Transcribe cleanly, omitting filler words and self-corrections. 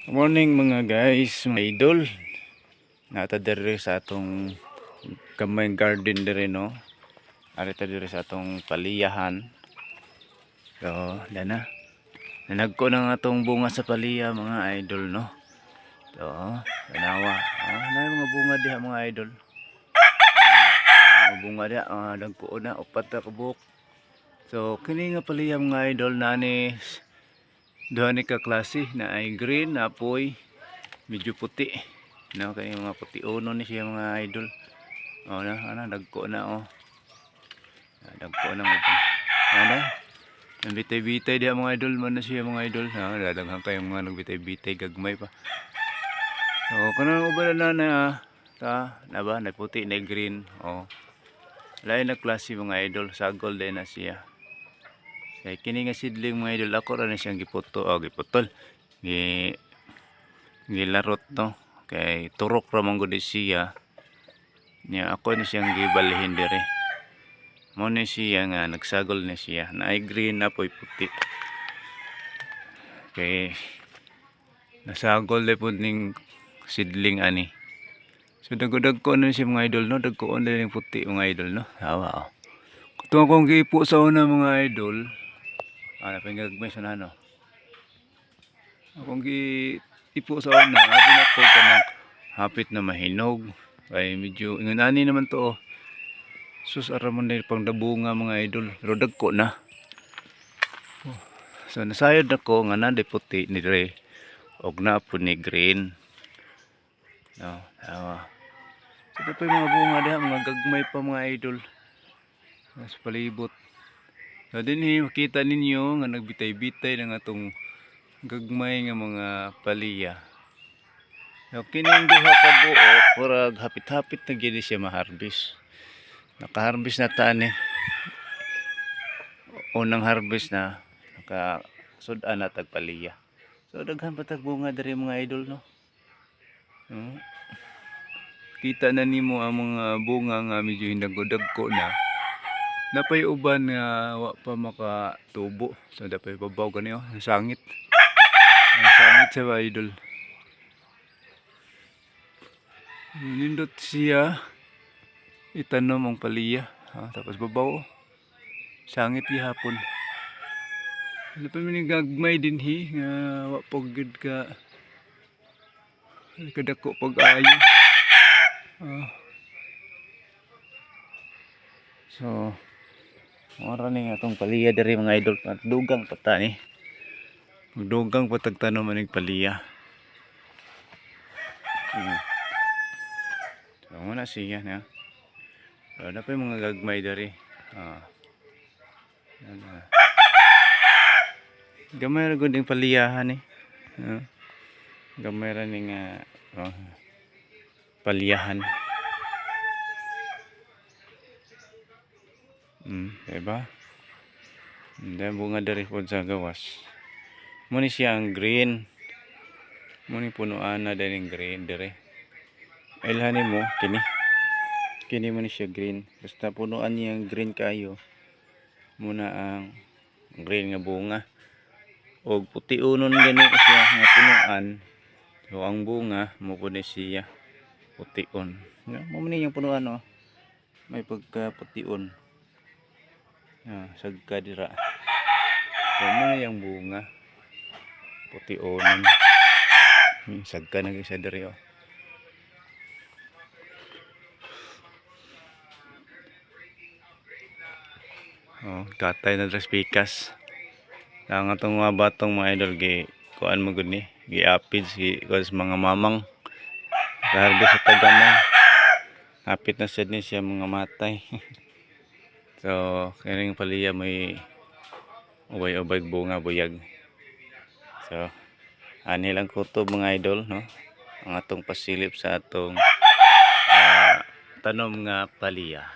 Morning mga guys, mga idol. Nata diri sa atong gamay garden diri no. Arita diri sa atong paliyahan. So, dana. Nanagko na nga atong bunga sa paliya mga idol no. So, tanawa. Na mga bunga diha mga idol. Mga bunga diha, dagko na upat na kabuk. So, kini nga paliya mga idol nani duha ni ka klase na ay green na apoy medyo puti. No, kay mga puti uno ni siya mga idol. Oh na, dagko na oh. Dagko na mo. Ano? Ang bitay-bitay diha mga idol man na siya mga idol. Dadaghan kayong mga nagbitay-bitay gagmay pa. So, kanang uban na ta na ba na puti na green. Oh. Lain na klase mga idol, sagol din na siya. Kay kini nga seedling mga idol ako ra na siyang giputol. Gilarot to. Kay turok ra man gud siya. Niya ako ni siyang gibalhin dire. Mo ni siya nga nagsagol ni siya. Na ay green na poy puti. Kay nasagol de pud ning seedling ani. So dagko na siya mga idol no, dagko na ning puti mga idol no. Hawa oh. Kutung akong giipo sa una mga idol. Pingagmay sa nano. Akong giipo sa una, abi na ko kanang hapit na mahinog. Ay medyo ingonani naman to oh. Sus ara man dai pang dabunga mga idol, pero dagko na. So nasayod nako nga na puti ni dire og na po ni green. No, so dapat mga bunga diha mga gagmay pa mga idol. Sa palibot. So dinhi makita ninyo nga nagbitay-bitay na atong gagmay nga mga paliya. So kining duha ka buok murag hapit-hapit na gid siya ma-harvest. Naka-harvest na ta ni. Unang harvest na naka-sud-an na tag paliya. So daghan pa tag bunga diri mga idol no. Kita na nimo ang mga bunga nga medyo hinagdagko na. Napay uban nga wa pa makatubo. So dapay babaw gani oh, ang sangit. Ang sangit sa idol. Nindot siya itanom ang paliya, tapos babaw. Sangit gihapon. Napay manigagmay dinhi nga wa pagid ka kadako pag-ayo. So ora ni atong paliya diri mga idol, dugang pata ni. Dugang patagtanom maning paliya. So muna siya na. So dapat mga gagmay diri. Gamay ra gud ning paliyahan ni. Gamay ra ning paliyahan. Diba? Then bunga dari po sa gawas. Muni siya ang green. Muni punuan na din yung green dari. Ilhanin mo, kini. Kini muni siya green. Basta punuan niya ang green kayo. Muna ang green nga bunga. O puti unon gani siya nga punuan. So ang bunga mo po siya pution. Muni yung punuan oh. May pagka pution. Sagka dira. So muna yung bunga putionon. Sagka na isa diri oh. Katay na dres pikas. Ang atong mga batong mga idol kuan mo gud ni, giapid si mga mamang. Harvest sa tagamay. Hapit na sad ni siya mga matay. So kining paliya may ubay-ubay bunga buyag. So ani lang kutob mga idol no. Ang atong pasilip sa atong tanom nga paliya.